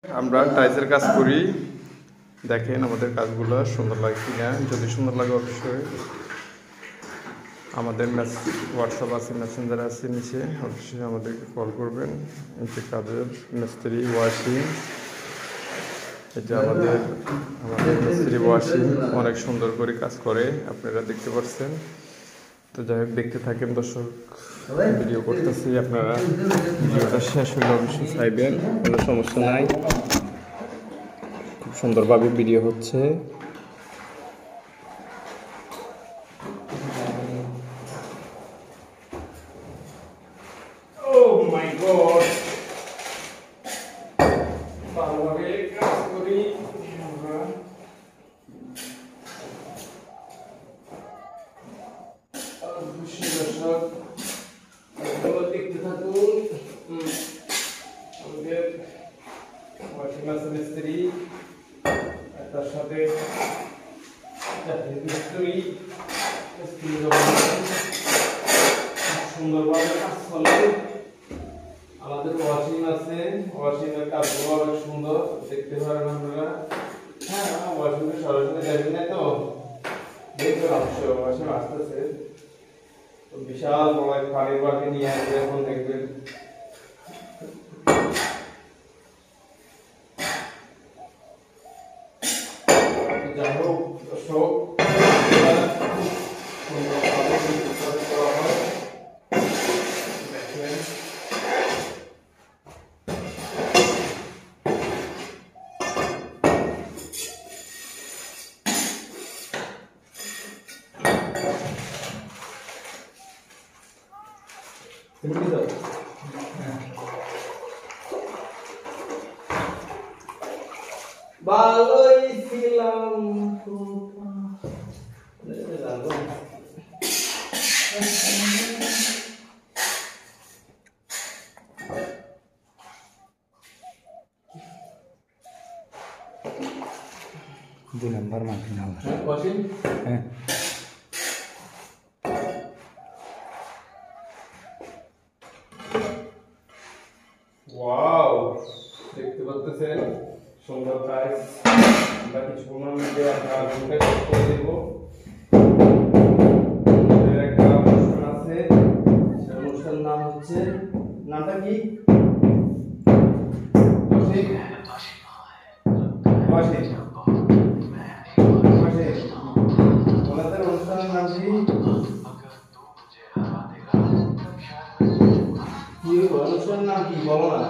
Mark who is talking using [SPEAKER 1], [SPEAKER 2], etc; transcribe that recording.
[SPEAKER 1] আমরা টাইলসের কাজ করি, দেখেন আমাদের কাজগুলো সুন্দর লাগে কিনা। যদি সুন্দর লাগে অবশ্যই আমাদের হোয়াটসঅ্যাপ আছে, মেসেঞ্জার আছে নিচে, অবশ্যই আমাদেরকে কল করবেন। এই যে কাজের মিস্ত্রি ওয়াশিং, এই যে আমাদের মিস্ত্রি ওয়াশিং অনেক সুন্দর করে কাজ করে, আপনারা দেখতে পাচ্ছেন। তো যাই হোক, দেখতে থাকেন দর্শক, ভিডিও করতেছি, আপনারা ভিডিওটা শেষ হলে অবশ্যই চাইবেন, কোনো সমস্যা নাই। খুব সুন্দরভাবে ভিডিও হচ্ছে। Oh my God! ভালোভাবে কাজ করি আমরা। দর্শক দেখতে থাকুন। আমাদের ওয়াশিং মেশিন মিস্ত্রি, তার সাথে মিস্ত্রি সুন্দরভাবে কাজ চলে। আমাদের ওয়াশিং আছে, ওয়াশিং এর কাজগুলো অনেক সুন্দর, দেখতে পারেন আপনারা। হ্যাঁ, ওয়াশিং এর সরাসরি যাবেন না তো, দেখবেন অবশ্যই ওয়াশিং আসতেছে। তো বিশাল বড় এক পানির বালতি নিয়ে আসবে, এখন দেখবেন। যাই হোক দর্শক, ভালোই ছিলাম
[SPEAKER 2] 2 নম্বর মাঠে না
[SPEAKER 1] ওয়াশিং।
[SPEAKER 2] হ্যাঁ,
[SPEAKER 1] ওয়াও, দেখতে পাচ্ছেন সুন্দর কাজ। আমরা কিছুক্ষণের মধ্যে আপনার রুমটা চেক করে দেব। একটা অনুষ্ঠান আছে, সেই অনুষ্ঠান নাম হচ্ছে, নামটা কি? ওয়াশিং ওয়াশিং ওয়াশিং আমাদের অনুষ্ঠানের নাম কি? কি অনুষ্ঠানের নাম কি বলো না?